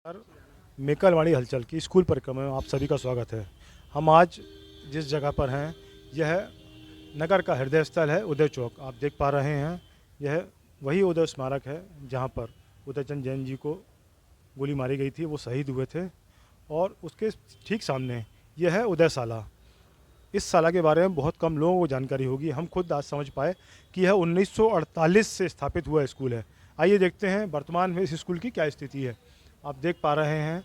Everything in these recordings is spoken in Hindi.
सर, मेकलवाड़ी हलचल की स्कूल परिक्रमा में आप सभी का स्वागत है। हम आज जिस जगह पर हैं यह नगर का हृदय स्थल है उदय चौक। आप देख पा रहे हैं यह वही उदय स्मारक है जहां पर उदयचंद जैन जी को गोली मारी गई थी, वो शहीद हुए थे। और उसके ठीक सामने यह है उदयशाला। इस शाला के बारे में बहुत कम लोगों को जानकारी होगी। हम खुद आज समझ पाए कि यह 1948 से स्थापित हुआ स्कूल है। आइए देखते हैं वर्तमान में इस स्कूल की क्या स्थिति है। आप देख पा रहे हैं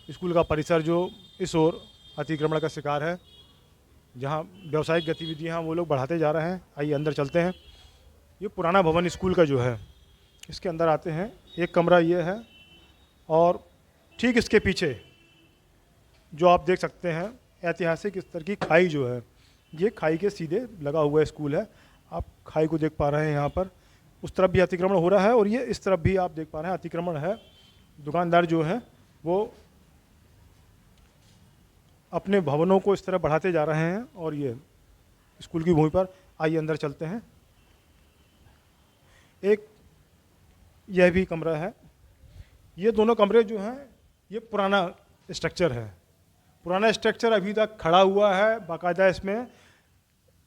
स्कूल का परिसर जो इस ओर अतिक्रमण का शिकार है, जहां व्यावसायिक गतिविधियां वो लोग बढ़ाते जा रहे हैं। आइए अंदर चलते हैं। ये पुराना भवन स्कूल का जो है, इसके अंदर आते हैं। एक कमरा ये है और ठीक इसके पीछे जो आप देख सकते हैं ऐतिहासिक स्तर की खाई जो है, ये खाई के सीधे लगा हुआ स्कूल है। आप खाई को देख पा रहे हैं। यहाँ पर उस तरफ भी अतिक्रमण हो रहा है और ये इस तरफ भी आप देख पा रहे हैं अतिक्रमण है। दुकानदार जो है वो अपने भवनों को इस तरह बढ़ाते जा रहे हैं और ये स्कूल की भूमि पर। आइए अंदर चलते हैं। एक यह भी कमरा है। ये दोनों कमरे जो हैं ये पुराना स्ट्रक्चर है। पुराना स्ट्रक्चर अभी तक खड़ा हुआ है, बाकायदा इसमें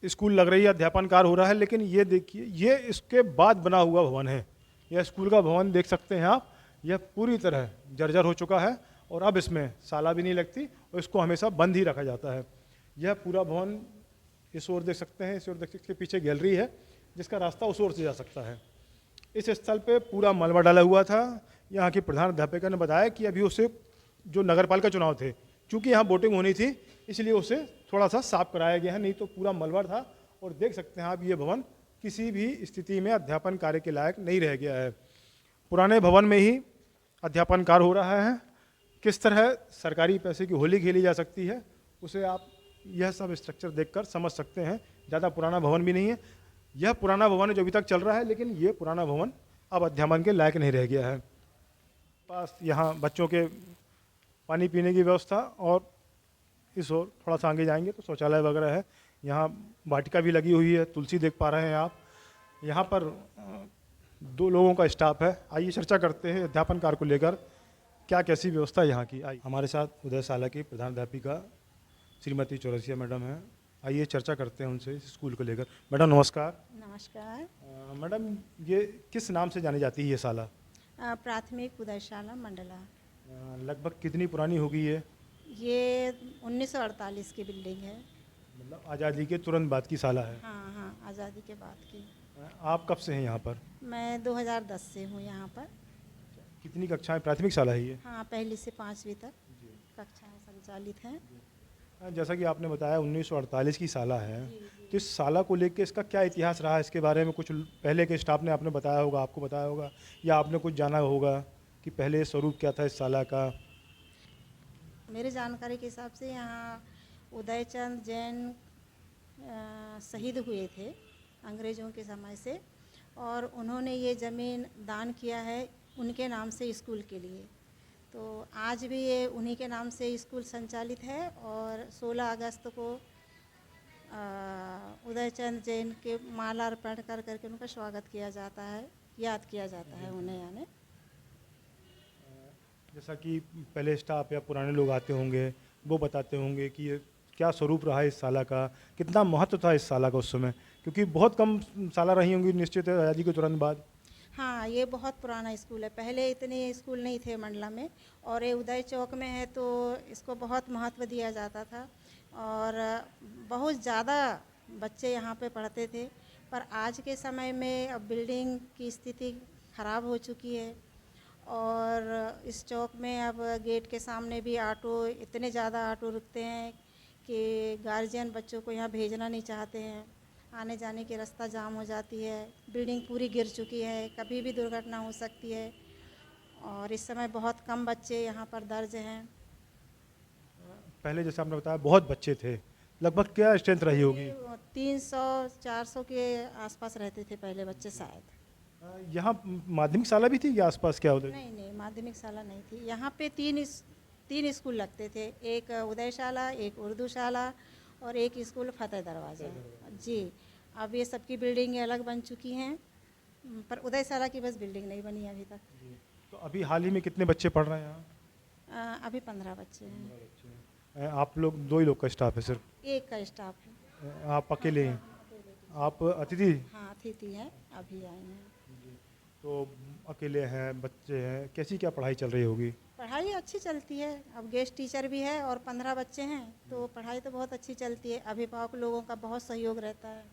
स्कूल लग रही है, अध्यापन कार्य हो रहा है। लेकिन ये देखिए, ये इसके बाद बना हुआ भवन है। यह स्कूल का भवन देख सकते हैं आप। यह पूरी तरह जर्जर हो चुका है और अब इसमें साला भी नहीं लगती और इसको हमेशा बंद ही रखा जाता है। यह पूरा भवन इस ओर देख सकते हैं, इस ओर देख सकते हैं, इसके पीछे गैलरी है जिसका रास्ता उस ओर से जा सकता है। इस स्थल पे पूरा मलबा डाला हुआ था। यहाँ की प्रधान अध्यापिका ने बताया कि अभी उसे जो नगरपालिका चुनाव थे, चूँकि यहाँ वोटिंग होनी थी, इसलिए उसे थोड़ा सा साफ कराया गया है, नहीं तो पूरा मलबा था। और देख सकते हैं आप, ये भवन किसी भी स्थिति में अध्यापन कार्य के लायक नहीं रह गया है। पुराने भवन में ही अध्यापन कार्य हो रहा है। किस तरह सरकारी पैसे की होली खेली जा सकती है उसे आप यह सब स्ट्रक्चर देखकर समझ सकते हैं। ज़्यादा पुराना भवन भी नहीं है। यह पुराना भवन है जो अभी तक चल रहा है, लेकिन ये पुराना भवन अब अध्यापन के लायक नहीं रह गया है। पास यहाँ बच्चों के पानी पीने की व्यवस्था और इस ओर थोड़ा सा आगे जाएंगे तो शौचालय वगैरह है। यहाँ वाटिका भी लगी हुई है, तुलसी देख पा रहे हैं आप। यहाँ पर 2 लोगों का स्टाफ है। आइए चर्चा करते हैं अध्यापन कार्य को लेकर, क्या कैसी व्यवस्था यहाँ की। आइए, हमारे साथ उदयशाला की प्रधान अध्यापिका श्रीमती चौरसिया मैडम हैं। आइए चर्चा करते हैं उनसे इस स्कूल को लेकर। मैडम नमस्कार। नमस्कार। मैडम, ये किस नाम से जानी जाती है ये शाला? प्राथमिक उदयशाला मंडला। लगभग कितनी पुरानी होगी ये 1948 की बिल्डिंग है। मतलब आज़ादी के तुरंत बाद की शाला है? हाँ हाँ, आज़ादी के बाद की। आप कब से हैं यहाँ पर? मैं 2010 से हूँ यहाँ पर। कितनी कक्षाएं? प्राथमिक शाला है ये? हाँ, पहली से 5वीं तक कक्षाएं संचालित हैं। जैसा कि आपने बताया 1948 की शाला है, तो इस शाला को लेकर इसका क्या इतिहास रहा है, इसके बारे में कुछ पहले के स्टाफ ने आपने बताया होगा, आपको बताया होगा, या आपने कुछ जाना होगा कि पहले स्वरूप क्या था इस शाला का? मेरे जानकारी के हिसाब से यहाँ उदयचंद जैन शहीद हुए थे अंग्रेज़ों के समय से, और उन्होंने ये ज़मीन दान किया है उनके नाम से स्कूल के लिए। तो आज भी ये उन्हीं के नाम से स्कूल संचालित है और 16 अगस्त को उदयचंद जैन के माला अर्पण कर करके उनका स्वागत किया जाता है, याद किया जाता है उन्हें। यानी जैसा कि पहले स्टाफ या पुराने लोग आते होंगे, वो बताते होंगे कि ये क्या स्वरूप रहा है इस शाला का, कितना महत्व था इस शाला का उस समय, क्योंकि बहुत कम शाला रही होंगी निश्चित है आज़ादी के तुरंत बाद। हाँ, ये बहुत पुराना स्कूल है। पहले इतने स्कूल नहीं थे मंडला में, और ये उदय चौक में है तो इसको बहुत महत्व दिया जाता था और बहुत ज़्यादा बच्चे यहाँ पे पढ़ते थे। पर आज के समय में अब बिल्डिंग की स्थिति ख़राब हो चुकी है और इस चौक में अब गेट के सामने भी ऑटो, इतने ज़्यादा ऑटो रुकते हैं कि गार्जियन बच्चों को यहाँ भेजना नहीं चाहते हैं। आने जाने की रास्ता जाम हो जाती है। बिल्डिंग पूरी गिर चुकी है, कभी भी दुर्घटना हो सकती है और इस समय बहुत कम बच्चे यहाँ पर दर्ज हैं। पहले जैसे आपने बताया बहुत बच्चे थे, लगभग क्या स्ट्रेंथ रही होगी? 300-400 के आसपास रहते थे पहले बच्चे शायद। यहाँ माध्यमिक शाला भी थी या आसपास क्या उधर? नहीं नहीं, माध्यमिक शाला नहीं थी। यहाँ पे तीन स्कूल लगते थे, एक उदयशाला, एक उर्दू शाला और एक स्कूल फतेह दरवाजा। जी, अब ये सबकी बिल्डिंगें अलग बन चुकी हैं, पर उदयशाला की बस बिल्डिंग नहीं बनी अभी तक। तो अभी हाल ही में कितने बच्चे पढ़ रहे हैं यहाँ? अभी 15 बच्चे हैं। आप लोग 2 ही लोग का स्टाफ है सिर्फ? एक का स्टाफ है। आप अकेले हैं? आप अतिथि? हाँ, अतिथि हैं, अभी आए हैं। तो अकेले हैं, बच्चे हैं, कैसी क्या पढ़ाई चल रही होगी? पढ़ाई अच्छी चलती है, अब गेस्ट टीचर भी है और 15 बच्चे हैं, तो पढ़ाई तो बहुत अच्छी चलती है। अभिभावक लोगों का बहुत सहयोग रहता है।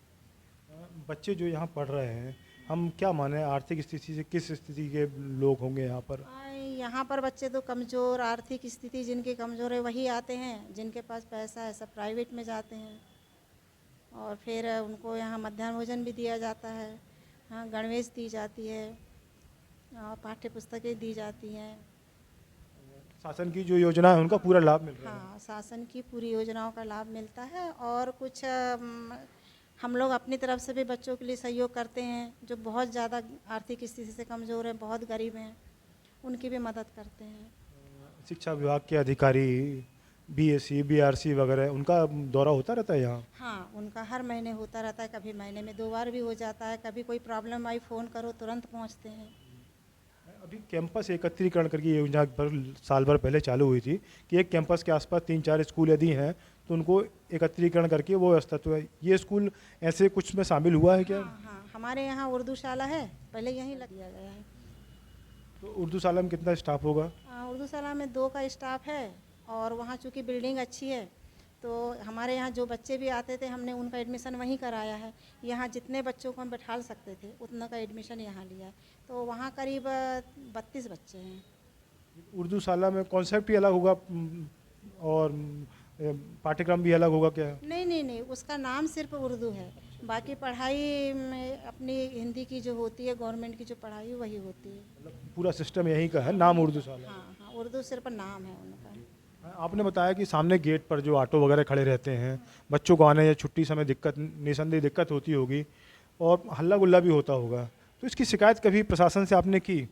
बच्चे जो यहाँ पढ़ रहे हैं, हम क्या माने आर्थिक स्थिति से किस स्थिति के लोग होंगे यहाँ पर? यहाँ पर बच्चे तो कमज़ोर, आर्थिक स्थिति जिनकी कमज़ोर है वही आते हैं, जिनके पास पैसा है सब प्राइवेट में जाते हैं। और फिर उनको यहाँ मध्याह्न भोजन भी दिया जाता है, हाँ, गणवेश दी जाती है और पाठ्य पुस्तकें दी जाती हैं। शासन की जो योजना है उनका पूरा लाभ मिल रहा है? हाँ, शासन की पूरी योजनाओं का लाभ मिलता है। और कुछ हम लोग अपनी तरफ से भी बच्चों के लिए सहयोग करते हैं, जो बहुत ज़्यादा आर्थिक स्थिति से कमज़ोर हैं, बहुत गरीब हैं, उनकी भी मदद करते हैं। शिक्षा विभाग के अधिकारी, बीएससी, बीआरसी वगैरह, उनका दौरा होता रहता है यहाँ? हाँ, उनका हर महीने होता रहता है, कभी महीने में 2 बार भी हो जाता है। कभी कोई प्रॉब्लम आई, फ़ोन करो तुरंत पहुँचते हैं। अभी कैंपस एकत्रीकरण करके योजना पर साल भर पहले चालू हुई थी कि एक कैंपस के आसपास 3-4 स्कूल यदि हैं तो उनको एकत्रीकरण करके वो व्यवस्था, तो है ये स्कूल ऐसे कुछ में शामिल हुआ है क्या? हाँ, हाँ, हमारे यहाँ उर्दू शाला है, पहले यहीं लग दिया गया है। तो उर्दू शाला में कितना स्टाफ होगा? उर्दू शाला में 2 का स्टाफ है और वहाँ चूँकि बिल्डिंग अच्छी है, तो हमारे यहाँ जो बच्चे भी आते थे हमने उनका एडमिशन वहीं कराया है। यहाँ जितने बच्चों को हम बैठा सकते थे उतना का एडमिशन यहाँ लिया है, तो वहाँ करीब 32 बच्चे हैं। उर्दू शाला में कॉन्सेप्ट ही अलग होगा और पाठ्यक्रम भी अलग होगा क्या? नहीं नहीं नहीं, उसका नाम सिर्फ उर्दू है, बाकी पढ़ाई में अपनी हिंदी की जो होती है, गवर्नमेंट की जो पढ़ाई वही होती है। मतलब पूरा सिस्टम यहीं का है, नाम उर्दू शाला? हाँ हाँ, उर्दू सिर्फ नाम है उनका। आपने बताया कि सामने गेट पर जो ऑटो वगैरह खड़े रहते हैं, बच्चों को आने या छुट्टी समय दिक्कत, निसंदेह दिक्कत होती होगी और हल्ला गुल्ला भी होता होगा, तो इसकी शिकायत कभी प्रशासन से आपने की?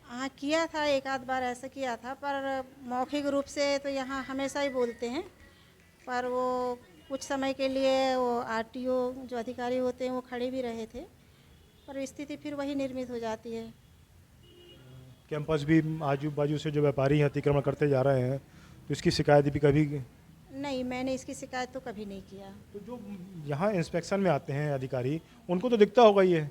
हाँ, किया था, एक आध बार ऐसा किया था, पर मौखिक रूप से तो यहाँ हमेशा ही बोलते हैं, पर वो कुछ समय के लिए वो आरटीओ जो अधिकारी होते हैं वो खड़े भी रहे थे, पर स्थिति फिर वही निर्मित हो जाती है। कैंपस भी आजू बाजू से जो व्यापारी हैं अतिक्रमण करते जा रहे हैं, तो इसकी शिकायत भी कभी? नहीं, मैंने इसकी शिकायत तो कभी नहीं किया। तो जो यहाँ इंस्पेक्शन में आते हैं अधिकारी, उनको तो दिखता होगा ये,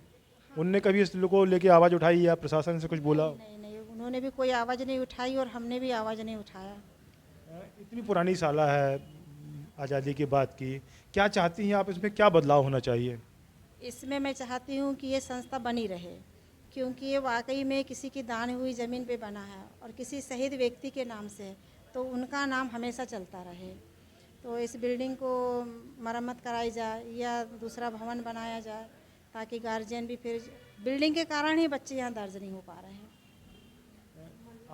उनने कभी इस लोग को लेके आवाज़ उठाई या प्रशासन से कुछ बोला? नहीं नहीं, उन्होंने भी कोई आवाज़ नहीं उठाई और हमने भी आवाज़ नहीं उठाया। इतनी पुरानी साला है आज़ादी के बाद की, क्या चाहती हैं आप, इसमें क्या बदलाव होना चाहिए? इसमें मैं चाहती हूँ कि ये संस्था बनी रहे, क्योंकि ये वाकई में किसी की दान हुई ज़मीन पे बना है और किसी शहीद व्यक्ति के नाम से, तो उनका नाम हमेशा चलता रहे। तो इस बिल्डिंग को मरम्मत कराई जाए या दूसरा भवन बनाया जाए, ताकि गार्जियन भी, फिर बिल्डिंग के कारण ही बच्चे यहाँ दर्ज नहीं हो पा रहे हैं।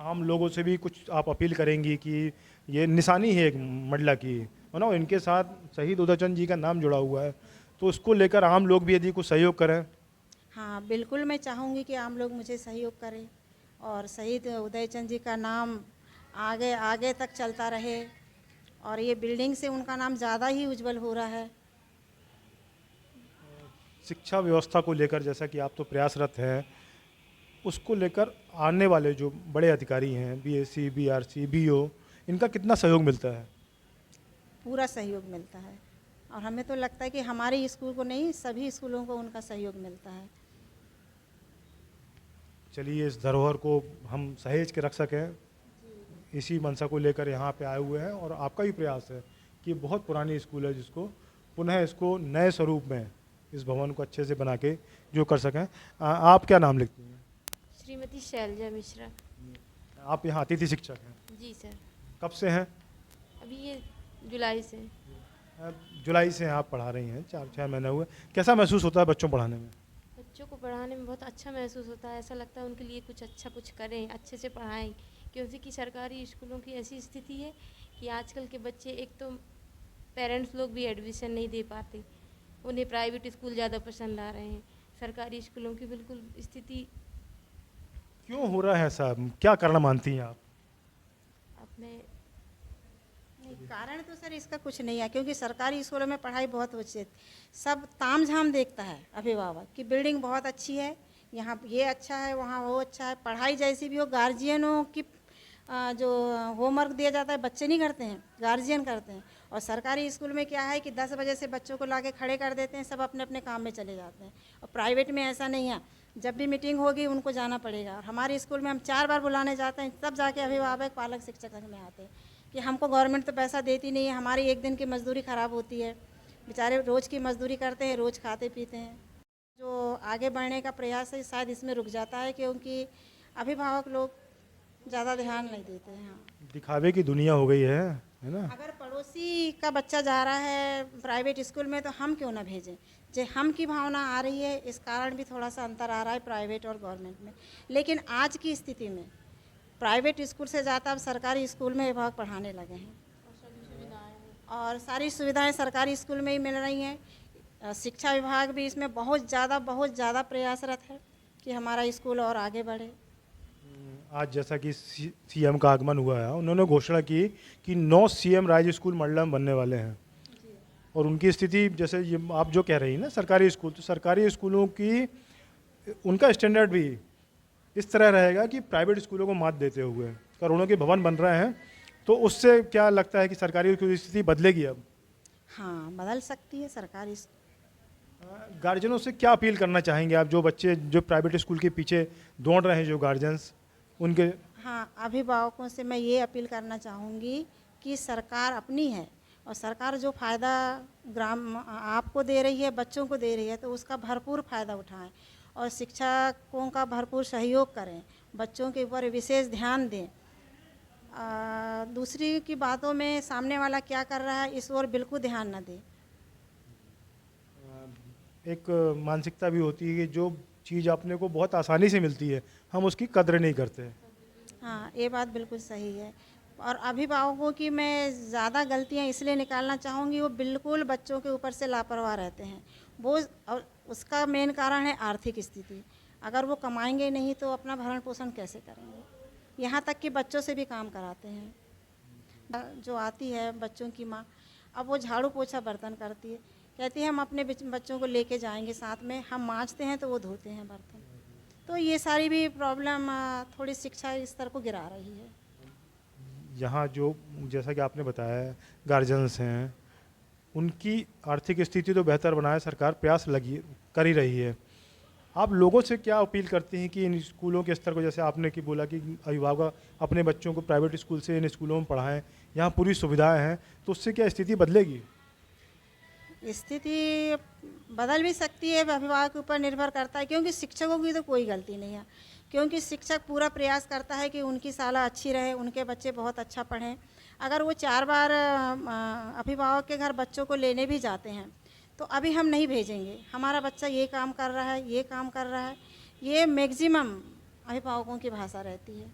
आम लोगों से भी कुछ आप अपील करेंगी कि ये निशानी है एक मंडला की, है ना, इनके साथ शहीद उदयचंद जी का नाम जुड़ा हुआ है, तो उसको लेकर आम लोग भी यदि कुछ सहयोग करें? हाँ, बिल्कुल, मैं चाहूँगी कि आम लोग मुझे सहयोग करें और शहीद उदयचंद जी का नाम आगे आगे तक चलता रहे, और ये बिल्डिंग से उनका नाम ज़्यादा ही उज्जवल हो रहा है। शिक्षा व्यवस्था को लेकर जैसा कि आप तो प्रयासरत हैं, उसको लेकर आने वाले जो बड़े अधिकारी हैं, बीएससी, बीआरसी, बीओ, इनका कितना सहयोग मिलता है? पूरा सहयोग मिलता है, और हमें तो लगता है कि हमारे स्कूल को नहीं, सभी स्कूलों को उनका सहयोग मिलता है। चलिए, इस धरोहर को हम सहेज के रख सकें, इसी मंशा को लेकर यहाँ पे आए हुए हैं, और आपका भी प्रयास है कि बहुत पुरानी स्कूल है जिसको पुनः इसको नए स्वरूप में इस भवन को अच्छे से बना के जो कर सकें। आप क्या नाम लिखती हैं? श्रीमती शैलजा मिश्रा। आप यहाँ अतिथि शिक्षक हैं? जी सर। कब से हैं? अभी ये जुलाई से। जुलाई से आप पढ़ा रही हैं, 4-6 महीने हुए। कैसा महसूस होता है बच्चों पढ़ाने में? बच्चों को पढ़ाने में बहुत अच्छा महसूस होता है, ऐसा लगता है उनके लिए कुछ अच्छा कुछ करें, अच्छे से पढ़ाएं, क्योंकि सरकारी स्कूलों की ऐसी स्थिति है कि आजकल के बच्चे, एक तो पेरेंट्स लोग भी एडमिशन नहीं दे पाते, उन्हें प्राइवेट स्कूल ज़्यादा पसंद आ रहे हैं। सरकारी स्कूलों की बिल्कुल स्थिति। क्यों हो रहा है ऐसा, क्या कारण मानती हैं आप? अपने कारण तो सर इसका कुछ नहीं है, क्योंकि सरकारी स्कूलों में पढ़ाई बहुत उचित, सब तामझाम देखता है अभिभावक कि बिल्डिंग बहुत अच्छी है, यहाँ ये अच्छा है, वहाँ वो अच्छा है, पढ़ाई जैसी भी हो, गार्जियनों की जो होमवर्क दिया जाता है बच्चे नहीं करते हैं, गार्जियन करते हैं। और सरकारी स्कूल में क्या है कि 10 बजे से बच्चों को लाके खड़े कर देते हैं, सब अपने अपने काम में चले जाते हैं। और प्राइवेट में ऐसा नहीं है, जब भी मीटिंग होगी उनको जाना पड़ेगा। और हमारे स्कूल में हम 4 बार बुलाने जाते हैं, तब जाके अभिभावक पालक शिक्षक संघ में आते हैं कि हमको गवर्नमेंट तो पैसा देती नहीं है, हमारी एक दिन की मजदूरी ख़राब होती है। बेचारे रोज़ की मजदूरी करते हैं, रोज़ खाते पीते हैं। जो आगे बढ़ने का प्रयास है शायद इसमें रुक जाता है, क्योंकि अभिभावक लोग ज़्यादा ध्यान नहीं देते हैं। हाँ, दिखावे की दुनिया हो गई है ना। अगर पड़ोसी का बच्चा जा रहा है प्राइवेट स्कूल में तो हम क्यों ना भेजें। जो हम की भावना आ रही है, इस कारण भी थोड़ा सा अंतर आ रहा है प्राइवेट और गवर्नमेंट में। लेकिन आज की स्थिति में प्राइवेट स्कूल से ज़्यादा अब सरकारी स्कूल में अभिभावक पढ़ाने लगे हैं, और सारी सुविधाएं सरकारी स्कूल में ही मिल रही हैं। शिक्षा विभाग भी इसमें बहुत ज़्यादा प्रयासरत है कि हमारा स्कूल और आगे बढ़े। आज जैसा कि सीएम का आगमन हुआ है, उन्होंने घोषणा की कि 9 सीएम राज्य स्कूल मंडलम में बनने वाले हैं। और उनकी स्थिति जैसे ये आप जो कह रही हैं ना, सरकारी स्कूल, तो सरकारी स्कूलों की उनका स्टैंडर्ड भी इस तरह रहेगा कि प्राइवेट स्कूलों को मात देते हुए करोड़ों के भवन बन रहे हैं। तो उससे क्या लगता है कि सरकारी स्कूल की स्थिति बदलेगी अब? हाँ, बदल सकती है सरकारी। गार्जियनों से क्या अपील करना चाहेंगे आप, जो बच्चे जो प्राइवेट स्कूल के पीछे दौड़ रहे हैं, जो गार्जियंस उनके? हाँ, अभिभावकों से मैं ये अपील करना चाहूँगी कि सरकार अपनी है, और सरकार जो फ़ायदा ग्राम आपको दे रही है, बच्चों को दे रही है, तो उसका भरपूर फ़ायदा उठाएं और शिक्षकों का भरपूर सहयोग करें, बच्चों के ऊपर विशेष ध्यान दें। दूसरी की बातों में सामने वाला क्या कर रहा है इस ओर बिल्कुल ध्यान न दें। एक मानसिकता भी होती है कि जो चीज़ अपने को बहुत आसानी से मिलती है, हम उसकी कद्र नहीं करते। हाँ, ये बात बिल्कुल सही है। और अभिभावकों की मैं ज़्यादा गलतियाँ इसलिए निकालना चाहूँगी, वो बिल्कुल बच्चों के ऊपर से लापरवाह रहते हैं। वो और उसका मेन कारण है आर्थिक स्थिति। अगर वो कमाएंगे नहीं तो अपना भरण पोषण कैसे करेंगे। यहाँ तक कि बच्चों से भी काम कराते हैं। जो आती है बच्चों की माँ, अब वो झाड़ू पोछा बर्तन करती है, कहती है हम अपने बच्चों को लेके जाएंगे साथ में, हम मांजते हैं तो वो धोते हैं बर्तन। तो ये सारी भी प्रॉब्लम थोड़ी शिक्षा स्तर को गिरा रही है। यहाँ जो जैसा कि आपने बताया गार्जियंस हैं, उनकी आर्थिक स्थिति तो बेहतर बनाए सरकार प्रयास कर ही रही है। आप लोगों से क्या अपील करते हैं कि इन स्कूलों के स्तर को, जैसे आपने कि बोला कि अभिभावक अपने बच्चों को प्राइवेट स्कूल से इन स्कूलों में पढ़ाएं, यहाँ पूरी सुविधाएं हैं, तो उससे क्या स्थिति बदलेगी? स्थिति बदल भी सकती है, अभिभावक के ऊपर निर्भर करता है, क्योंकि शिक्षकों की तो कोई गलती नहीं है। क्योंकि शिक्षक पूरा प्रयास करता है कि उनकी शाला अच्छी रहे, उनके बच्चे बहुत अच्छा पढ़ें। अगर वो 4 बार अभिभावक के घर बच्चों को लेने भी जाते हैं तो अभी हम नहीं भेजेंगे, हमारा बच्चा ये काम कर रहा है, ये काम कर रहा है, ये मैक्सिमम अभिभावकों की भाषा रहती है।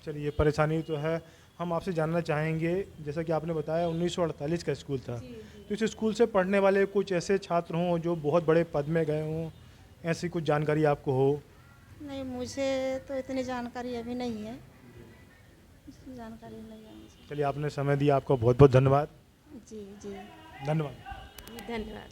चलिए, परेशानी तो है। हम आपसे जानना चाहेंगे, जैसा कि आपने बताया 1948 का स्कूल था, तो इस स्कूल से पढ़ने वाले कुछ ऐसे छात्र हों जो बहुत बड़े पद में गए हों, ऐसी कुछ जानकारी आपको हो? नहीं, मुझे तो इतनी जानकारी अभी नहीं है, जानकारी नहीं है मुझे। चलिए, आपने समय दिया, आपका बहुत बहुत धन्यवाद। जी जी, धन्यवाद। धन्यवाद।